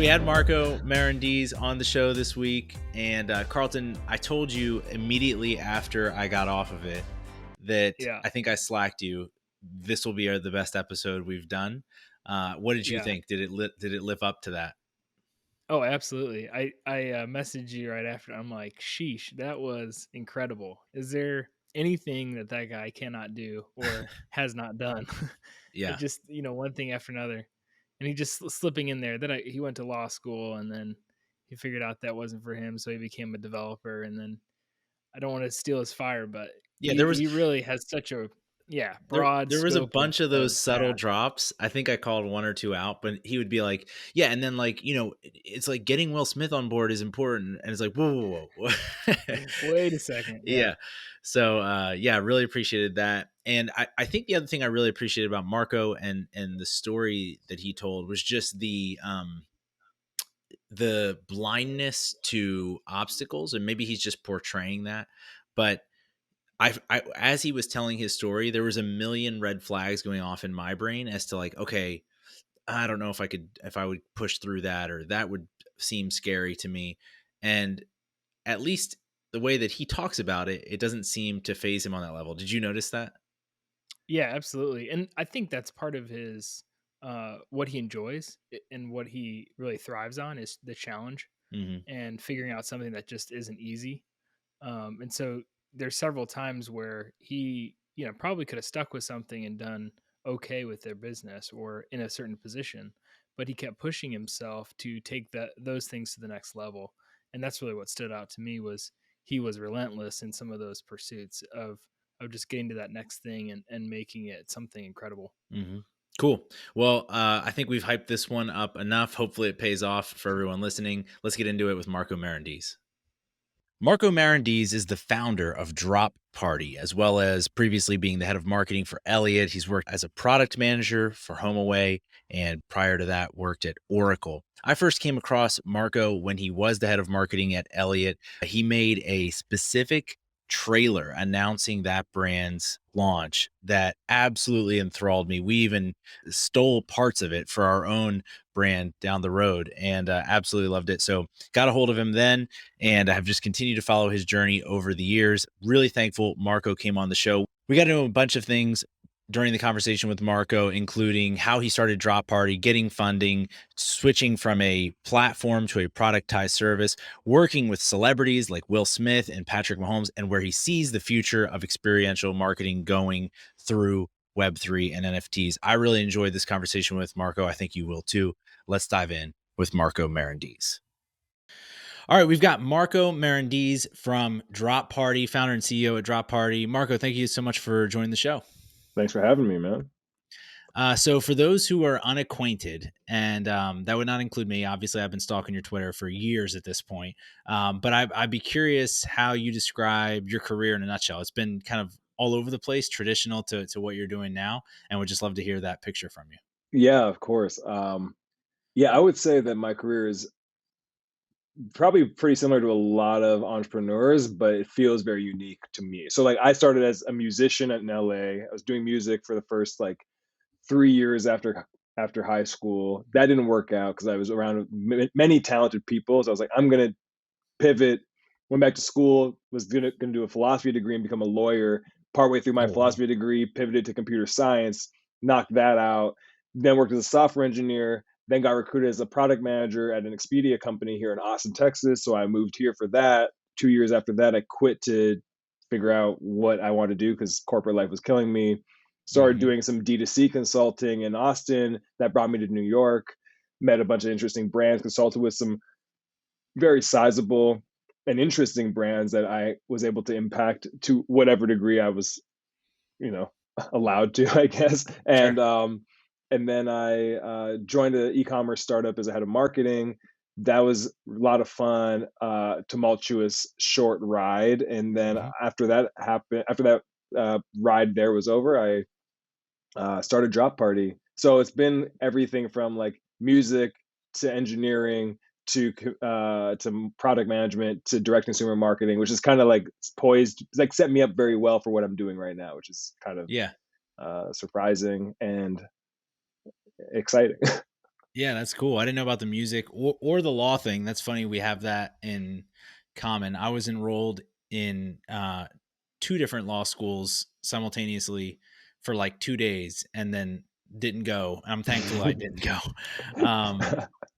we had Marco Marandiz on the show this week, and Carlton, I told you immediately after I got off of it that Yeah. I think I slacked you. This will be the best episode we've done. What did you Yeah. think? Did it live up to that? Oh, absolutely. I messaged you right after. I'm like, sheesh, that was incredible. Is there anything that guy cannot do or has not done? It Yeah. just, one thing after another, and he just slipping in there. Then he went to law school, and then he figured out that wasn't for him, so he became a developer. And then I don't want to steal his fire, but Yeah, there was he really has such a There broad there was a scope bunch of those of subtle path. drops. I think I called one or two out, but he would be like, "Yeah," and then like it's like getting Will Smith on board is important, and it's like, whoa. Wait a second, yeah. Yeah. So yeah, really appreciated that. And I think the other thing I really appreciated about Marco and the story that he told was just the blindness to obstacles, and maybe he's just portraying that. But I as he was telling his story, there was a million red flags going off in my brain as to like, okay, I don't know if I would push through that, or that would seem scary to me. And at least the way that he talks about it, it doesn't seem to phase him on that level. Did you notice that? Yeah, absolutely. And I think that's part of his what he enjoys and what he really thrives on is the challenge Mm-hmm. and figuring out something that just isn't easy. And so there's several times where he, probably could have stuck with something and done okay with their business or in a certain position, but he kept pushing himself to take those things to the next level. And that's really what stood out to me was he was relentless in some of those pursuits of just getting to that next thing and making it something incredible. Mm-hmm. Cool. Well, I think we've hyped this one up enough. Hopefully, it pays off for everyone listening. Let's get into it with Marco Marandiz. Marco Marandiz is the founder of Drop Party, as well as previously being the head of marketing for Elliott. He's worked as a product manager for HomeAway, and prior to that, worked at Oracle. I first came across Marco when he was the head of marketing at Elliott. He made a specific trailer announcing that brand's launch that absolutely enthralled me. We even stole parts of it for our own brand down the road, and absolutely loved it. So got a hold of him then, and I have just continued to follow his journey over the years. Really thankful Marco came on the show. We got into a bunch of things during the conversation with Marco, including how he started Drop Party, getting funding, switching from a platform to a productized service, working with celebrities like Will Smith and Patrick Mahomes, and where he sees the future of experiential marketing going through Web3 and NFTs. I really enjoyed this conversation with Marco. I think you will too. Let's dive in with Marco Marandiz. All right, we've got Marco Marandiz from Drop Party, founder and CEO at Drop Party. Marco, thank you so much for joining the show. Thanks for having me, man. So for those who are unacquainted, and that would not include me, obviously I've been stalking your Twitter for years at this point, but I'd be curious how you describe your career in a nutshell. It's been kind of all over the place, traditional to what you're doing now, and would just love to hear that picture from you. Yeah, of course. Yeah, I would say that my career is probably pretty similar to a lot of entrepreneurs, but it feels very unique to me. So, like, I started as a musician in LA. I was doing music for the first like 3 years after high school. That didn't work out because I was around many talented people. So I was like, I'm gonna pivot. Went back to school. Was gonna do a philosophy degree and become a lawyer. Partway through my Oh wow. philosophy degree, pivoted to computer science. Knocked that out. Then worked as a software engineer. Then got recruited as a product manager at an Expedia company here in Austin, Texas. So I moved here for that. 2 years after that, I quit to figure out what I wanted to do because corporate life was killing me. Started Mm-hmm. doing some D2C consulting in Austin. That brought me to New York. Met a bunch of interesting brands, consulted with some very sizable and interesting brands that I was able to impact to whatever degree I was, you know, allowed to, I guess. Sure. And then I joined an e-commerce startup as a head of marketing. That was a lot of fun, tumultuous, short ride. And then Mm-hmm. after that ride there was over, I started Drop Party. So it's been everything from like music to engineering to product management to direct consumer marketing, which is kind of like poised, like set me up very well for what I'm doing right now, which is kind of Yeah. surprising and exciting. Yeah, that's cool. I didn't know about the music or the law thing. That's funny. We have that in common. I was enrolled in two different law schools simultaneously for like 2 days and then didn't go. I'm thankful I didn't go. Um,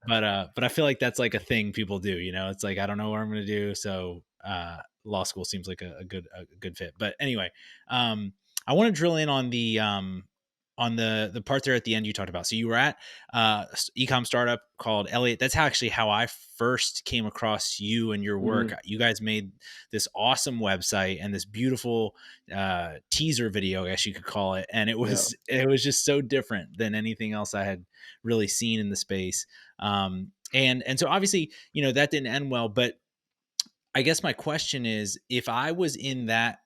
but I feel like that's like a thing people do. You know, it's like I don't know what I'm going to do, so law school seems like a good fit. But anyway, I want to drill in on the part there at the end you talked about. So you were at ecom startup called Elliott. That's actually how I first came across you and your work. Hmm. You guys made this awesome website and this beautiful teaser video, I guess you could call it. And Yeah. it was just so different than anything else I had really seen in the space. And so obviously, you know, that didn't end well, but I guess my question is, if I was in that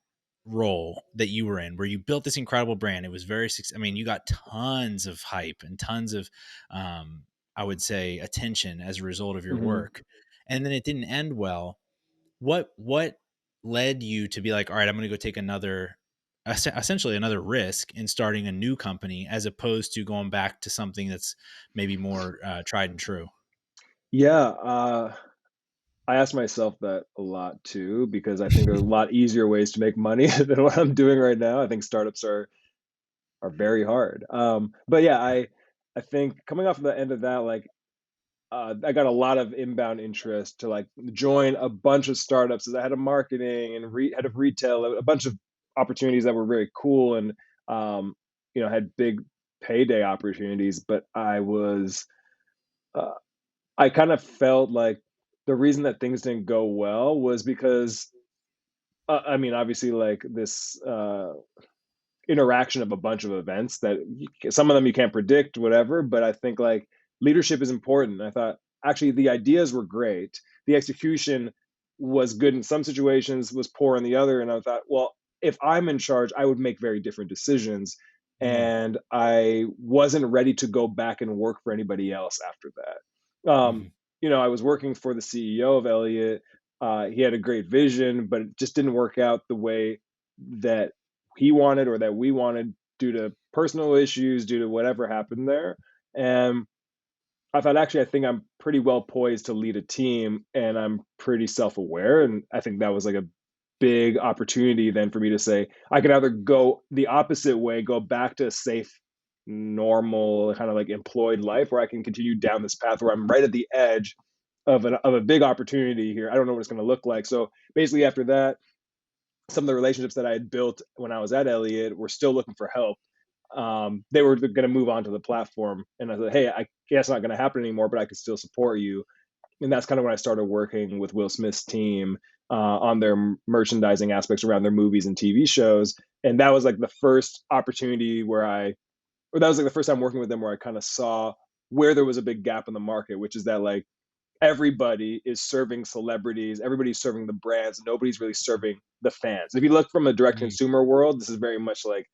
role that you were in, where you built this incredible brand, it was very, I mean, you got tons of hype and tons of, I would say, attention as a result of your Hmm. work, and then it didn't end well. What led you to be like, all right, I'm going to go take another, essentially another risk in starting a new company, as opposed to going back to something that's maybe more tried and true? Yeah. I ask myself that a lot too, because I think there's a lot easier ways to make money than what I'm doing right now. I think startups are very hard. But yeah, I think coming off of the end of that, like I got a lot of inbound interest to like join a bunch of startups as a head of marketing and head of retail, a bunch of opportunities that were very cool and um, had big payday opportunities. But uh, I kind of felt like the reason that things didn't go well was because I mean, obviously, like this interaction of a bunch of events that some of them you can't predict, whatever. But I think like leadership is important. I thought actually the ideas were great, the execution was good in some situations, was poor in the other, and I thought, well, if I'm in charge, I would make very different decisions. Mm, And I wasn't ready to go back and work for anybody else after that. mhm. I was working for the CEO of Elliott. He had a great vision, but it just didn't work out the way that he wanted or that we wanted due to personal issues, due to whatever happened there. And I thought, actually, I think I'm pretty well poised to lead a team and I'm pretty self aware. And I think that was like a big opportunity then for me to say, I could either go the opposite way, go back to a safe, normal, kind of like employed life, or I can continue down this path where I'm right at the edge of a big opportunity here. I don't know what it's going to look like. So basically, after that, some of the relationships that I had built when I was at Elliott were still looking for help. They were going to move on to the platform, and I said, "Hey, I guess it's not going to happen anymore, but I can still support you." And that's kind of when I started working with Will Smith's team on their merchandising aspects around their movies and TV shows. And that was like the first opportunity or that was like the first time working with them where I kind of saw where there was a big gap in the market, which is that like everybody is serving celebrities, everybody's serving the brands, nobody's really serving the fans. If you look from a direct Mm, consumer world, this is very much like,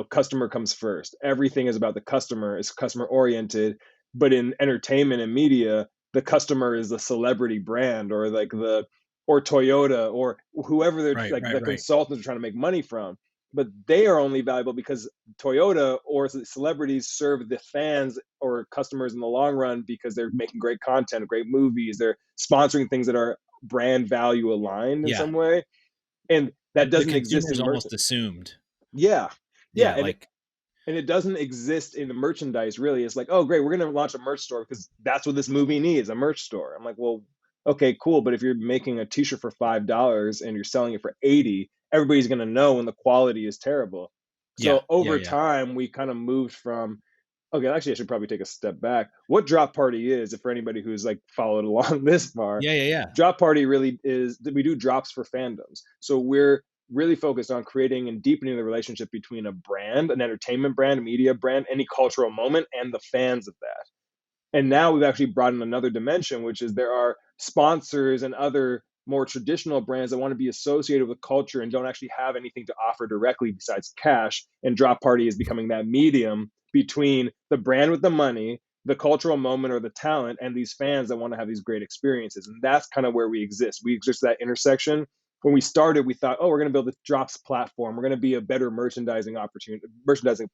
customer comes first. Everything is about the customer, it's customer oriented. But in entertainment and media, the customer is the celebrity brand or like or Toyota or whoever they're right, like right, the right. consultants are trying to make money from. But they are only valuable because Toyota or celebrities serve the fans or customers in the long run because they're making great content, great movies, they're sponsoring things that are brand value aligned in Yeah. some way. And that The doesn't exist consumer's in almost merchant. assumed. Yeah. Yeah. Yeah, And like it doesn't exist in the merchandise really. It's like, oh great, we're gonna launch a merch store because that's what this movie needs, a merch store. I'm like, well, okay, cool, but if you're making a t-shirt for $5 and you're selling it for 80, everybody's gonna know when the quality is terrible. yeah, So yeah, over yeah. time we kind of moved from, okay, actually I should probably take a step back. What Drop Party is, if for anybody who's like followed along this far, Yeah, yeah, yeah. Drop Party really is that we do drops for fandoms. So we're really focused on creating and deepening the relationship between a brand, an entertainment brand, a media brand, any cultural moment, and the fans of that. And now we've actually brought in another dimension, which is there are sponsors and other more traditional brands that want to be associated with culture and don't actually have anything to offer directly besides cash. And Drop Party is becoming that medium between the brand with the money, the cultural moment or the talent, and these fans that want to have these great experiences. And that's kind of where we exist. We exist at that intersection. When we started, we thought, oh, we're going to build a drops platform. We're going to be a better merchandising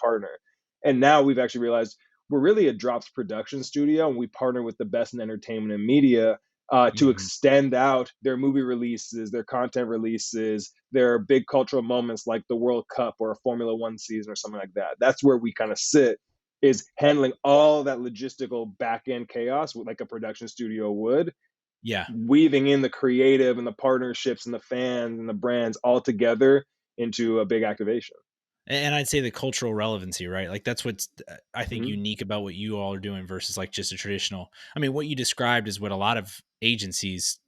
partner. And now we've actually realized we're really a drops production studio, and we partner with the best in entertainment and media to Mhm. extend out their movie releases, their content releases, their big cultural moments like the World Cup or a Formula One season or something like that. That's where we kind of sit, is handling all that logistical back end chaos with like a production studio would, Yeah. weaving in the creative and the partnerships and the fans and the brands all together into a big activation. And I'd say the cultural relevancy, right? Like that's what's I think Mhm. unique about what you all are doing versus like just a traditional. I mean, what you described is what a lot of agencies,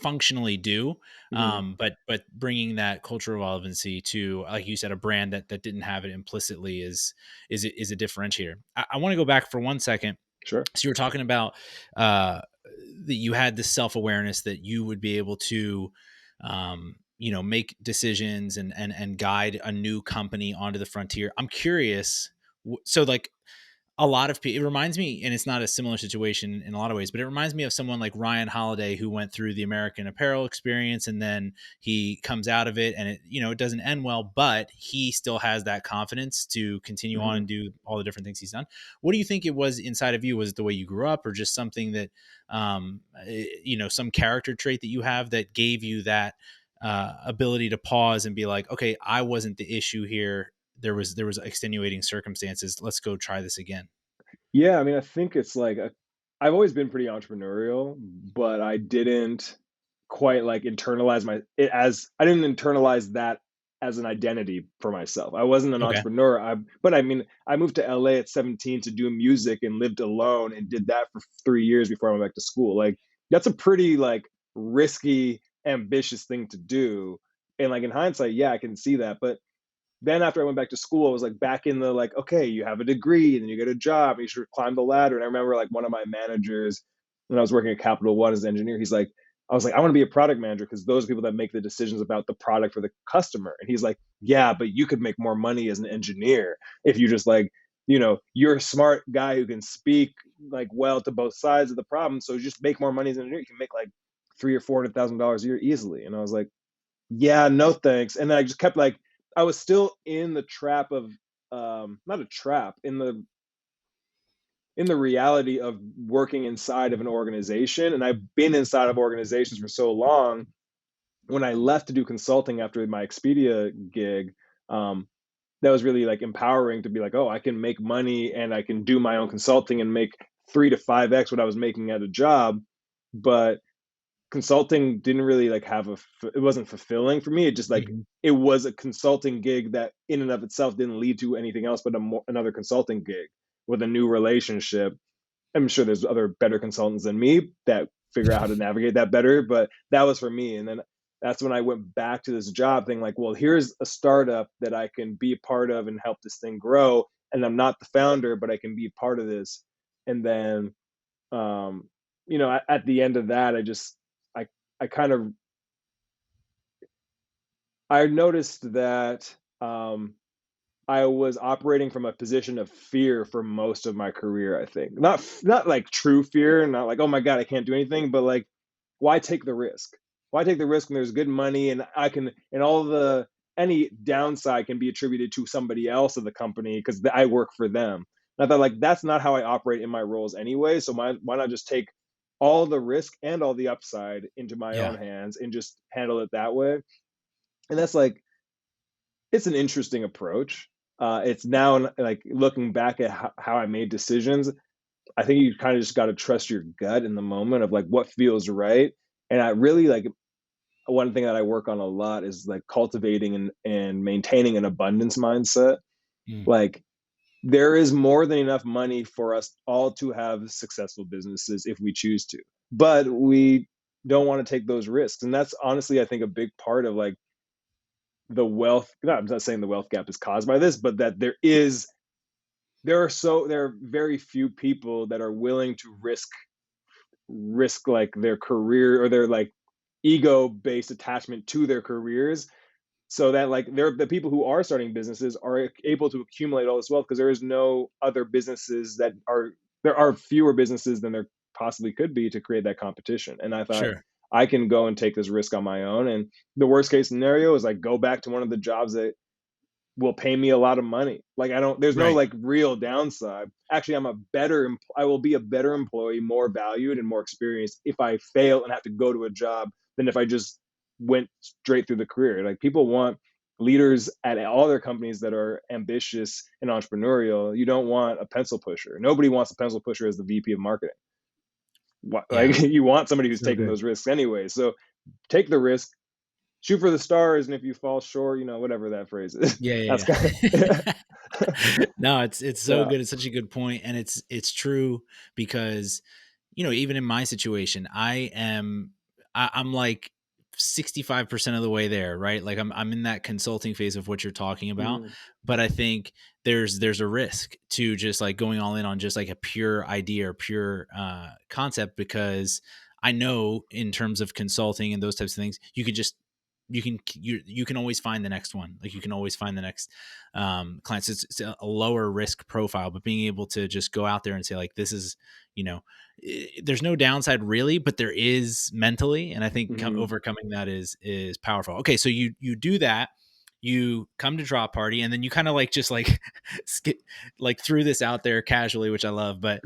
functionally do. Mhm. But bringing that cultural relevancy to, like you said, a brand that didn't have it implicitly is a differentiator. I want to go back for 1 second. Sure. So you were talking about uh, that you had this self awareness that you would be able to, make decisions and guide a new company onto the frontier. I'm curious. So like a lot of people, it reminds me, and it's not a similar situation in a lot of ways, but it reminds me of someone like Ryan Holiday, who went through the American Apparel experience and then he comes out of it and it doesn't end well, but he still has that confidence to continue on Mhm. and do all the different things he's done. What do you think it was inside of you? Was it the way you grew up or just something that, some character trait that you have that gave you that ability to pause and be like, okay, I wasn't the issue here. There was extenuating circumstances. Let's go try this again. Yeah, I mean, I think it's like I've always been pretty entrepreneurial, but I didn't quite like internalize my it as I didn't internalize that as an identity for myself. I wasn't an Okay. entrepreneur. But I mean, I moved to LA at 17 to do music and lived alone and did that for 3 years before I went back to school. Like that's a pretty like risky, ambitious thing to do. And like in hindsight, yeah, I can see that. But then after I went back to school, I was like back in the like, okay, you have a degree and then you get a job and you should climb the ladder. And I remember like one of my managers when I was working at Capital One as an engineer, I was like, I want to be a product manager because those are people that make the decisions about the product for the customer. And he's like, yeah, but you could make more money as an engineer if you just like, you're a smart guy who can speak like well to both sides of the problem. So just make more money as an engineer. You can make like $300,000 or $400,000 a year easily. And I was like, yeah, no thanks. And then I just kept like I was still in the trap of not a trap, in the reality of working inside of an organization. And I've been inside of organizations for so long. When I left to do consulting after my Expedia gig, um, that was really like empowering to be like, oh, I can make money and I can do my own consulting and make 3 to 5x what I was making at a job. But consulting didn't really like it wasn't fulfilling for me. It just like Mhm. it was a consulting gig that in and of itself didn't lead to anything else but another consulting gig with a new relationship. I'm sure there's other better consultants than me that figure out how to navigate that better, but that was for me. And then that's when I went back to this job thing like, well, here's a startup that I can be a part of and help this thing grow. And I'm not the founder, but I can be part of this. And then um, at the end of that, I I kind of I noticed that I was operating from a position of fear for most of my career. I think not like true fear, not like oh my god I can't do anything, but like why take the risk? Why take the risk when there's good money and I can and all the any downside can be attributed to somebody else in the company because I work for them. And I thought like that's not how I operate in my roles anyway. So why not just take all the risk and all the upside into my own Yeah. hands and just handle it that way? And that's like it's an interesting approach. It's now like looking back at how I made decisions. I think you kind of just got to trust your gut in the moment of like what feels right. And I really like one thing that I work on a lot is like cultivating and maintaining an abundance mindset. Mm. Like there is more than enough money for us all to have successful businesses if we choose to, but we don't want to take those risks. And that's honestly, I think, a big part of like the wealth. No, I'm not saying the wealth gap is caused by this, but that there are very few people that are willing to risk like their career or their like ego based attachment to their careers so that like they're the people who are starting businesses are able to accumulate all this wealth because there is no other businesses that are there are fewer businesses than there possibly could be to create that competition. And I thought Sure. I can go and take this risk on my own. And the worst case scenario is like go back to one of the jobs that will pay me a lot of money. Like there's no Right. like real downside. Actually, I will be a better employee, more valued and more experienced if I fail and have to go to a job than if I just went straight through the career. Like people want leaders at all their companies that are ambitious and entrepreneurial. You don't want a pencil pusher. Nobody wants a pencil pusher as the VP of marketing. Yeah. Like you want somebody who's So taking good. those risks anyway. So take the risk, shoot for the stars, and if you fall short, whatever that phrase is. Yeah, That's yeah, kind yeah. of No, it's so yeah. good. It's such a good point, and it's true because even in my situation, I'm like 65% of the way there, right? Like I'm in that consulting phase of what you're talking about, Mhm. but I think there's a risk to just like going all in on just like a pure idea or pure concept, because I know in terms of consulting and those types of things, you can always find the next one. Like you can always find the next clients. It's a lower risk profile, but being able to just go out there and say like, this is, there's no downside really, but there is mentally. And I think Mhm. overcoming that is powerful. Okay. So you do that, you come to Drop Party, and then you kind of like, just like, like threw this out there casually, which I love, but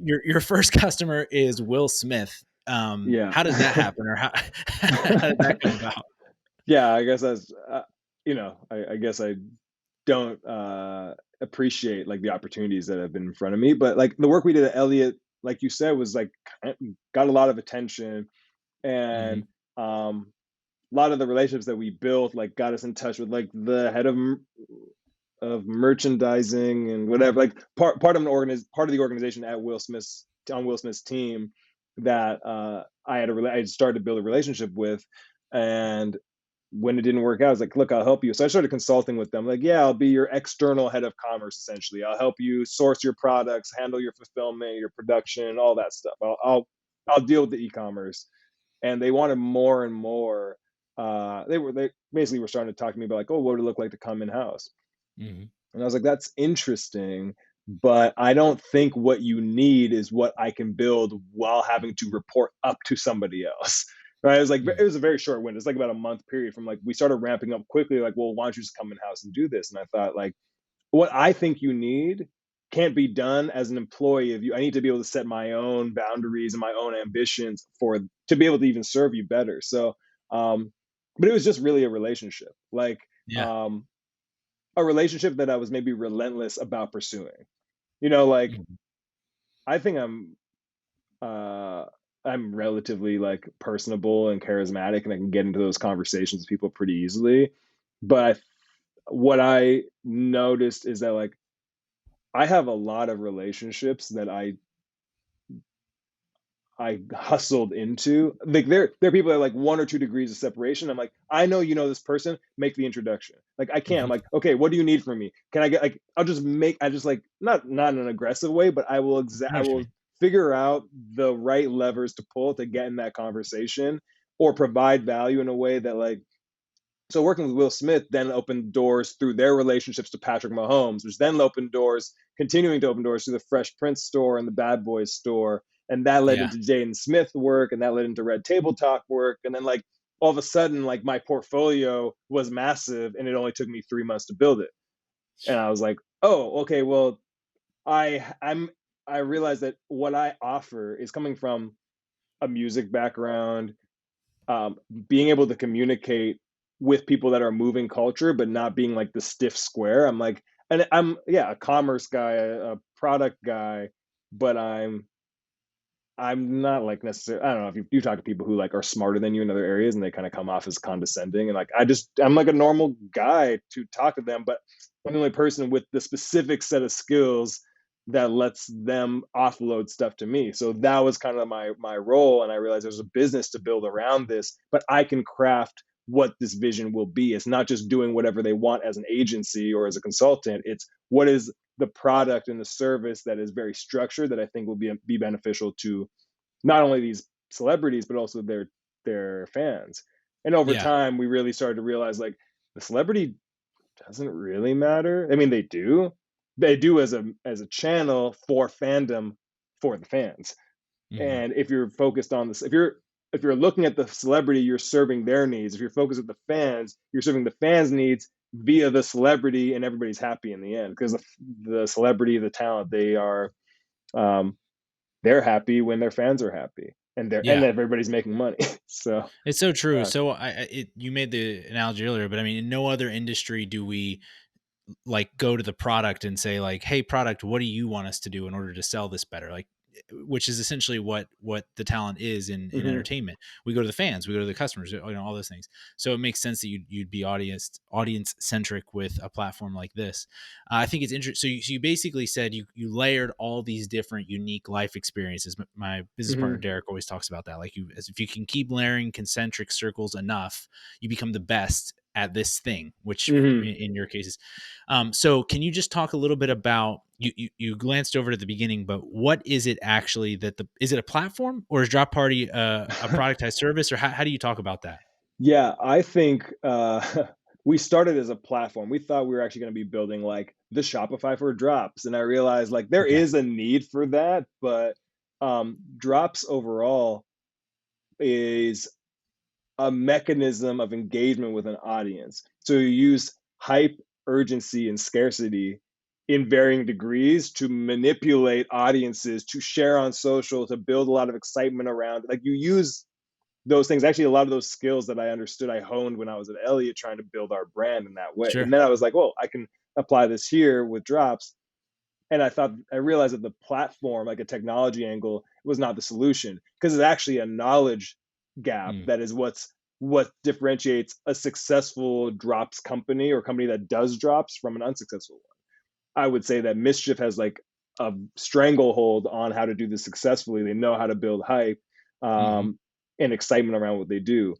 your first customer is Will Smith. Yeah. How does that happen, or how did that come about? Yeah, I guess that's I guess I don't appreciate like the opportunities that have been in front of me, but like the work we did at Elliott, like you said, was like got a lot of attention, Hmm. and a lot of the relationships that we built like got us in touch with like the head of merchandising and whatever, like part of the organization at Will Smith's on Will Smith's team that I had started to build a relationship with. And when it didn't work out, I was like, look, I'll help you. So I started consulting with them. Like, yeah, I'll be your external head of commerce, essentially. I'll help you source your products, handle your fulfillment, your production, all that stuff. I'll deal with the e-commerce. And they wanted more and more. They basically were starting to talk to me about like, oh, what would it look like to come in house? Hmm. And I was like, that's interesting, but I don't think what you need is what I can build while having to report up to somebody else. Right. It was like, it Hmm. was a very short window. It's like about a month period from like, we started ramping up quickly, like, well, why don't you just come in house and do this? And I thought, like, what I think you need can't be done as an employee of you. I need to be able to set my own boundaries and my own ambitions to be able to even serve you better. So, but it was just really a relationship. Like, Yeah. um, a relationship that I was maybe relentless about pursuing. Like Mhm. I think uh I'm relatively like personable and charismatic and I can get into those conversations with people pretty easily. But what I noticed is that like I have a lot of relationships that I hustled into. Like there are people that are like 1 or 2 degrees of separation. I'm like, I know you know this person, make the introduction. Like I can't. I'm Mhm. like, okay, what do you need from me? Can I get like I just like not in an aggressive way, but I know I what you will mean. figure out the right levers to pull to get in that conversation or provide value in a way that like so working with Will Smith then opened doors through their relationships to Patrick Mahomes, which then opened doors, continuing to open doors through the Fresh Prince store and the Bad Boys store. And that led Yeah. into Jaden Smith work and that led into Red Table Talk work. And then like all of a sudden, like my portfolio was massive and it only took me 3 months to build it. And I was like, oh, okay, well, I'm I realized that what I offer is coming from a music background, um, being able to communicate with people that are moving culture, but not being like the stiff square. I'm like, and I'm yeah, a commerce guy, a product guy, but I'm not like necessarily. I don't know if you talk to people who like are smarter than you in other areas, and they kind of come off as condescending, and like I'm like a normal guy to talk to them, but I'm the only person with the specific set of skills that lets them offload stuff to me. So that was kind of my role, and I realized there's a business to build around this, but I can craft what this vision will be. It's not just doing whatever they want as an agency or as a consultant. It's what is the product and the service that is very structured that I think will be beneficial to not only these celebrities but also their fans. And over Yeah. time, we really started to realize like the celebrity doesn't really matter. I mean, they do as a channel for fandom for the fans. Mhm. And if you're focused on this, if you're if you're looking at the celebrity, you're serving their needs. If you're focused with the fans, you're serving the fans' needs via the celebrity, and everybody's happy in the end because the celebrity, the talent, um, they're happy when their fans are happy, and Yeah. everybody's making money. So It's so true. uh, So you made the analogy earlier, but I mean, in no other industry do we like go to the product and say like, hey, product, what do you want us to do in order to sell this better? Like, which is essentially what the talent is in mhm, entertainment. We go to the fans, we go to the customers, all those things. So it makes sense that you'd be audience centric with a platform like this. I think it's interesting. So you basically said you layered all these different unique life experiences. My business partner mhm, Derek always talks about that. Like as if you can keep layering concentric circles enough, you become the best at this thing, which mhm. in your case is so can you just talk a little bit about you glanced over it at the beginning, but what is it actually is it a platform or is Drop Party a productized service or how do you talk about that? Yeah, I think we started as a platform. We thought we were actually going to be building like the Shopify for drops, and I realized like there Okay. is a need for that, but drops overall is a mechanism of engagement with an audience. So you use hype, urgency, and scarcity in varying degrees to manipulate audiences, to share on social, to build a lot of excitement around. Like you use those things. Actually, a lot of those skills that I understood, I honed when I was at Elliott trying to build our brand in that way. Sure. And then I was like, well, I can apply this here with drops. And I realized that the platform, like a technology angle, was not the solution because it's actually a knowledge gap Mm, that is what differentiates a successful drops company or company that does drops from an unsuccessful one. I would say that Mischief has like a stranglehold on how to do this successfully. They know how to build hype mhm. um, and excitement around what they do.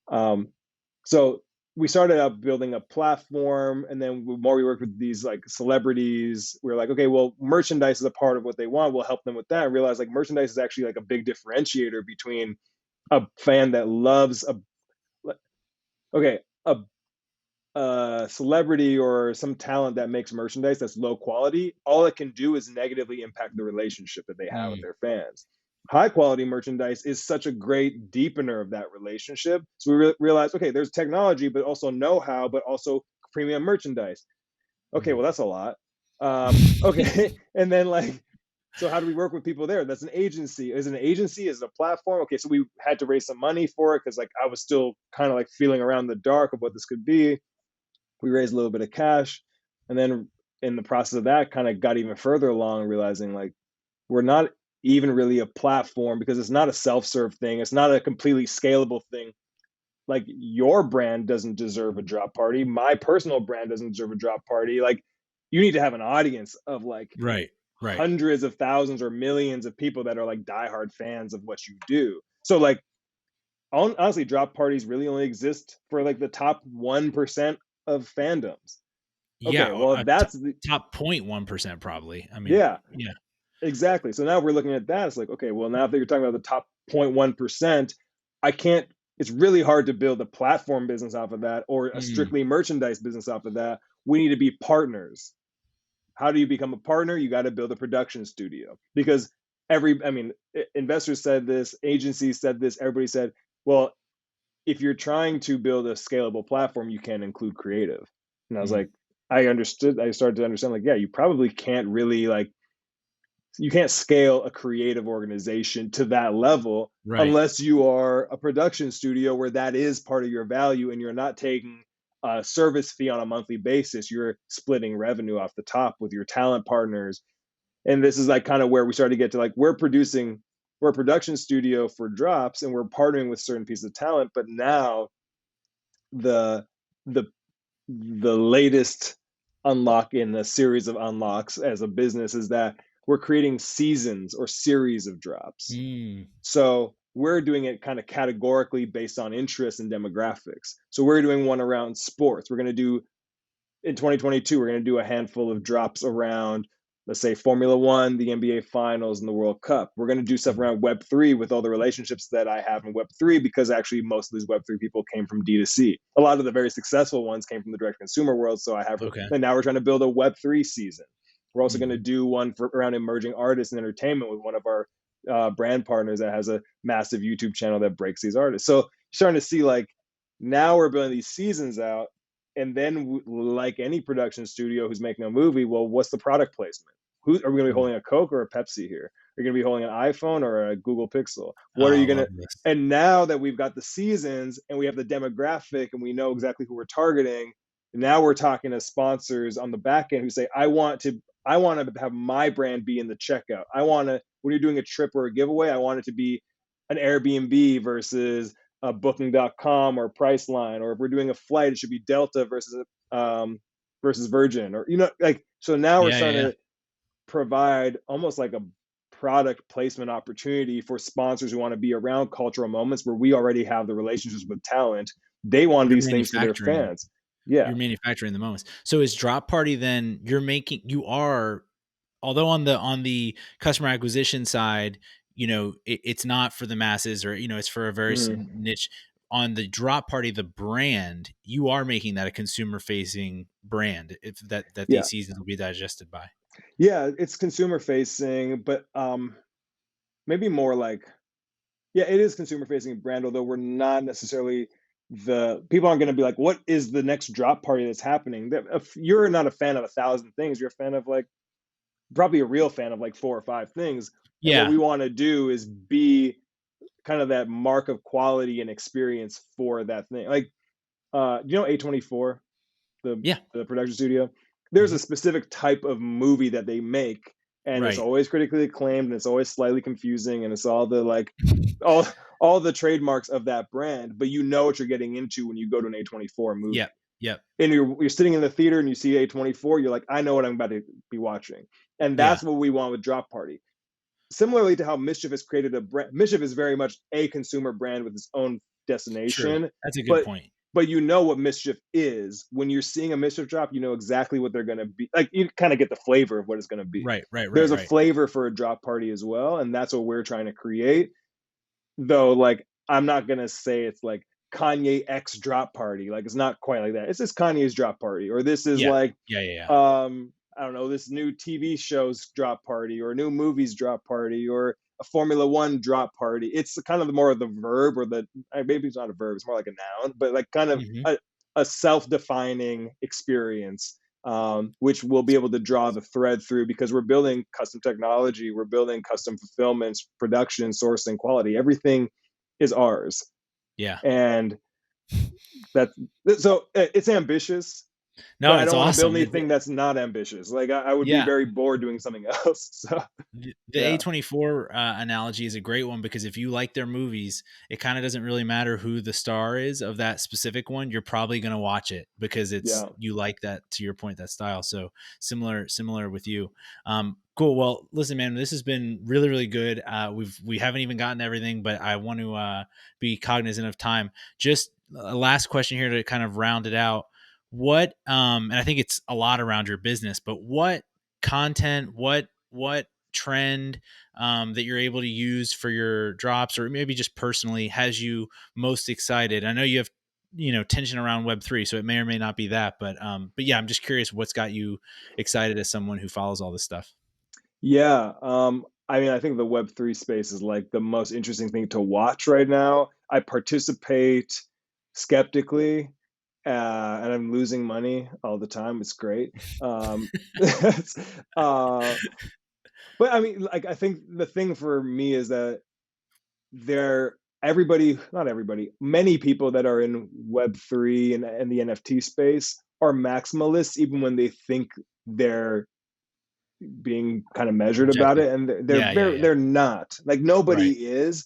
Um, so we started out building a platform, and then the more we worked with these like celebrities, we were like, okay, well, merchandise is a part of what they want. We'll help them with that. And realize like merchandise is actually like a big differentiator between a fan that loves okay a celebrity or some talent that makes merchandise that's low quality. All it can do is negatively impact the relationship that they have with Mm, their fans. High quality merchandise is such a great deepener of that relationship. So we realized, okay, there's technology, but also know-how, but also premium merchandise. Okay, mm. well, that's a lot. Okay, and then like, so how do we work with people there? That's an agency. Is it an agency? Is it a platform? Okay, so we had to raise some money for it because like I was still kind of like feeling around the dark of what this could be. We raised a little bit of cash, and then in the process of that kind of got even further along, realizing like we're not even really a platform because it's not a self-serve thing, it's not a completely scalable thing. Like your brand doesn't deserve a drop party, my personal brand doesn't deserve a drop party. Like you need to have an audience of like Right. Right. hundreds of thousands or millions of people that are like diehard fans of what you do. So like honestly, drop parties really only exist for like the top 1% of fandoms. Yeah, Okay, well, that's the top 0.1% probably. I mean, yeah, yeah. exactly. So now we're looking at that. It's like, okay, well, now that you're talking about the top 0.1%, I can't, it's really hard to build a platform business off of that or a Mm, strictly merchandise business off of that. We need to be partners. How do you become a partner? You got to build a production studio because I mean, investors said this, agencies said this, everybody said, well, if you're trying to build a scalable platform, you can't include creative. And I was mm. like, I started to understand like, yeah, you probably can't really like, you can't scale a creative organization to that level Right. unless you are a production studio where that is part of your value and you're not taking a service fee on a monthly basis. You're splitting revenue off the top with your talent partners. And this is like kind of where we started to get to like we're a production studio for drops and we're partnering with certain pieces of talent, but now the the the latest unlock in a series of unlocks as a business is that we're creating seasons or series of drops. Mm, So we're doing it kind of categorically based on interest and demographics. So we're doing one around sports. We're going to do in 2022, we're going to do a handful of drops around, let's say, Formula One, the NBA Finals, and the World Cup. We're going to do stuff mm. around Web3 with all the relationships that I have in Web3 because actually most of these Web3 people came from D2C. A lot of the very successful ones came from the direct consumer world. So Okay. and now we're trying to build a Web3 season. We're also going to Mhm. do one for around emerging artists and entertainment with one of our brand partners that has a massive YouTube channel that breaks these artists. So you're starting to see like now we're building these seasons out, and then like any production studio who's making a movie, well, what's the product placement? Who are we going to be holding, a Coke or a Pepsi here? Are you going to be holding an iPhone or a Google Pixel? What Oh, are I you going love to? this. And now that we've got the seasons and we have the demographic and we know exactly who we're targeting, now we're talking to sponsors on the back end who say, I want to have my brand be in the checkout. I want to, when you're doing a trip or a giveaway, I want it to be an Airbnb versus a booking.com or Priceline, or if we're doing a flight, it should be Delta versus Virgin, or like, so now we're Yeah, yeah, starting yeah. to provide almost like a product placement opportunity for sponsors who want to be around cultural moments where we already have the relationships with talent. They want You're these things for their manufacturing. fans. Yeah. You're manufacturing the moments. So is Drop Party then you are, although on the customer acquisition side, it's not for the masses, or it's for a very Mhm. niche. On the Drop Party, the brand, you are making that a consumer facing brand, if that Yeah. these seasons will be digested by. Yeah, it's consumer facing, but maybe more like, yeah, it is consumer facing brand, although we're not necessarily, the people aren't going to be like, what is the next drop party that's happening? If you're not a fan of 1,000 things, you're a fan of like, probably a real fan of like 4 or 5 things. And what Yeah. we want to do is be kind of that mark of quality and experience for that thing. Like, A24, the Yeah. the production studio, there's Mhm. a specific type of movie that they make, and it's Right. always critically acclaimed, and it's always slightly confusing, and it's all the like all all the trademarks of that brand, but you know what you're getting into when you go to an A24 movie. Yep. Yep. And you're sitting in the theater and you see A24, you're like, I know what I'm about to be watching. And Yeah. that's what we want with Drop Party. Similarly to how Mischief has created a brand, Mischief is very much a consumer brand with its own True. destination, That's a good but point. you know what Mischief is. When you're seeing a Mischief drop, you know exactly what they're going to be. Like, you kind of get the flavor of what it's going to be. Right. Right. Right. There's a Right. flavor for a Drop Party as well, and that's what we're trying to create. Though, like, I'm not going to say it's like Kanye X Drop Party. Like, it's not quite like that. It's just Kanye's Drop Party, or this is Yeah. like, Yeah. Yeah. Yeah. I don't know, this new TV show's drop party, or a new movie's drop party, or a Formula One drop party. It's kind of more of the verb, or the, maybe it's not a verb, it's more like a noun, but like kind of Mhm. a self-defining experience, which we'll be able to draw the thread through, because we're building custom technology, we're building custom fulfillments, production, sourcing, quality. Everything is ours, Yeah. and that, so it's ambitious, No, but I it's don't want to build awesome. anything that's not ambitious. Like, I would be Yeah. very bored doing something else. So The yeah, A24 analogy is a great one, because if you like their movies, it kind of doesn't really matter who the star is of that specific one. You're probably going to watch it because yeah, you like that, to your point, that style. So similar with you. Cool. Well, listen, man, this has been really, really good. We haven't even gotten everything, but I want to be cognizant of time. Just a last question here to kind of round it out. What, and I think it's a lot around your business, but what content, what trend that you're able to use for your drops, or maybe just personally, has you most excited? I know you have tension around Web3, so it may or may not be that, but yeah, I'm just curious what's got you excited as someone who follows all this stuff. yeah. I mean, I think the Web3 space is like the most interesting thing to watch right now. I participate skeptically, and I'm losing money all the time. It's great. uh, but I mean, like, I think the thing for me is that there everybody not everybody, many people that are in Web3 and the NFT space are maximalists, even when they think they're being kind of measured about Objective. it, and Yeah, yeah, yeah. they're not. Like, nobody Right. is,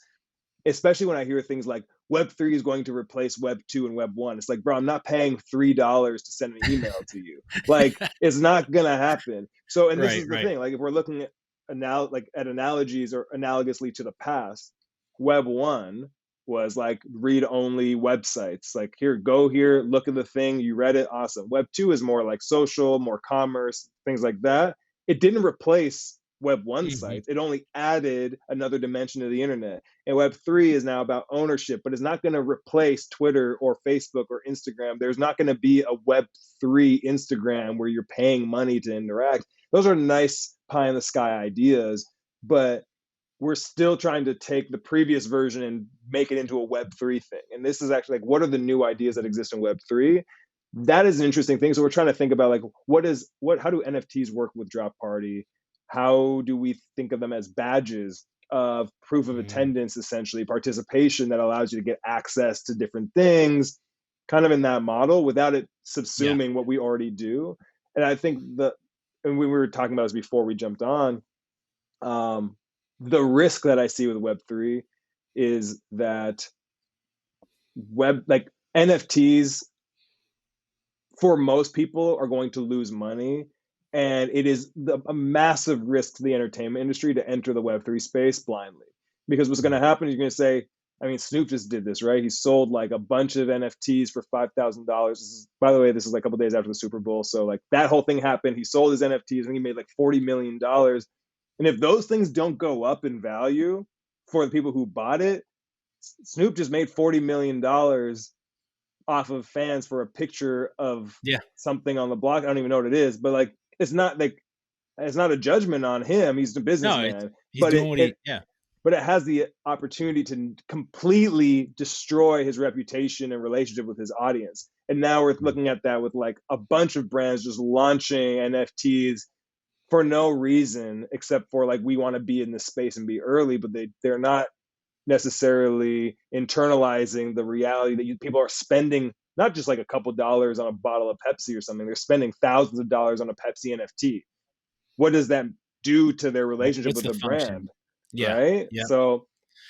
especially when I hear things like Web3 is going to replace Web2 and Web1. It's like, bro, I'm not paying $3 to send an email to you. Like, it's not gonna happen. So, and this Right, is the right. thing. Like, if we're looking at analogies, or analogously to the past, Web1 was like read-only websites. Like, here, go here, look at the thing, you read it, awesome. Web2 is more like social, more commerce, things like that. It didn't replace Web1 Mhm. sites. It only added another dimension to the internet. And Web3 is now about ownership, but it's not going to replace Twitter or Facebook or Instagram. There's not going to be a Web3 Instagram where you're paying money to interact. Those are nice pie in the sky ideas, but we're still trying to take the previous version and make it into a Web3 thing. And this is actually like, what are the new ideas that exist in Web3? That is an interesting thing. So we're trying to think about like, how do NFTs work with Drop Party? How do we think of them as badges of proof of attendance, essentially participation that allows you to get access to different things, kind of in that model without it subsuming what we already do. And I think and we were talking about this before we jumped on, the risk that I see with Web3 is that NFTs for most people are going to lose money. And it is a massive risk to the entertainment industry to enter the Web3 space blindly. Because what's going to happen is you're going to say, I mean, Snoop just did this, right? He sold like a bunch of NFTs for $5,000. By the way, this is like a couple days after the Super Bowl. So like that whole thing happened. He sold his NFTs and he made like $40 million. And if those things don't go up in value for the people who bought it, Snoop just made $40 million off of fans for a picture of something on the block. I don't even know what it is, but like, it's not a judgment on him. He's a businessman. He's doing what he but it has the opportunity to completely destroy his reputation and relationship with his audience. And now we're looking at that with like a bunch of brands just launching NFTs for no reason except for like, we want to be in this space and be early, but they're not necessarily internalizing the reality that people are spending not just like a couple dollars on a bottle of Pepsi or something. They're spending thousands of dollars on a Pepsi NFT. What does that do to their relationship with the brand? Yeah. Right. Yeah. So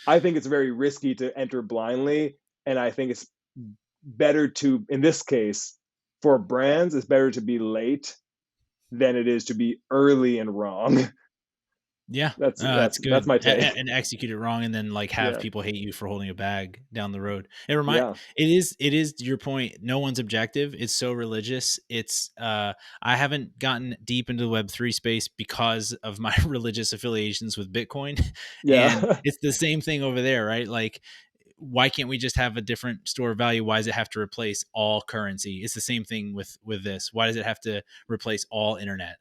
I think it's very risky to enter blindly. And I think it's better to, in this case, for brands, it's better to be late than it is to be early and wrong. Yeah, that's good. That's my take. And execute it wrong, and then like have people hate you for holding a bag down the road. It is to your point. No one's objective. It's so religious. It's I haven't gotten deep into the Web3 space because of my religious affiliations with Bitcoin. And it's the same thing over there, right? Like, why can't we just have a different store of value? Why does it have to replace all currency? It's the same thing with this. Why does it have to replace all internet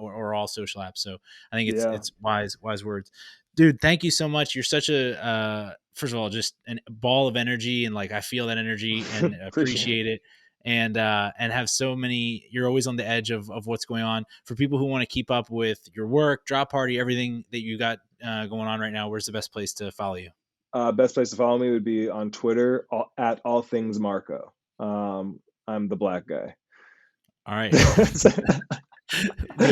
or all social apps? So I think it's wise words, dude. Thank you so much. You're such a first of all, just a ball of energy, and like I feel that energy and appreciate it. And have so many. You're always on the edge of what's going on. For people who want to keep up with your work, Drop Party, everything that you got going on right now, where's the best place to follow you? Best place to follow me would be on Twitter at All Things Marco. I'm the black guy. All right. Be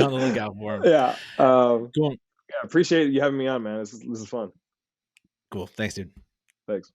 on the lookout for him. Yeah. Cool. Yeah. Appreciate you having me on, man. This is fun. Cool. Thanks, dude. Thanks.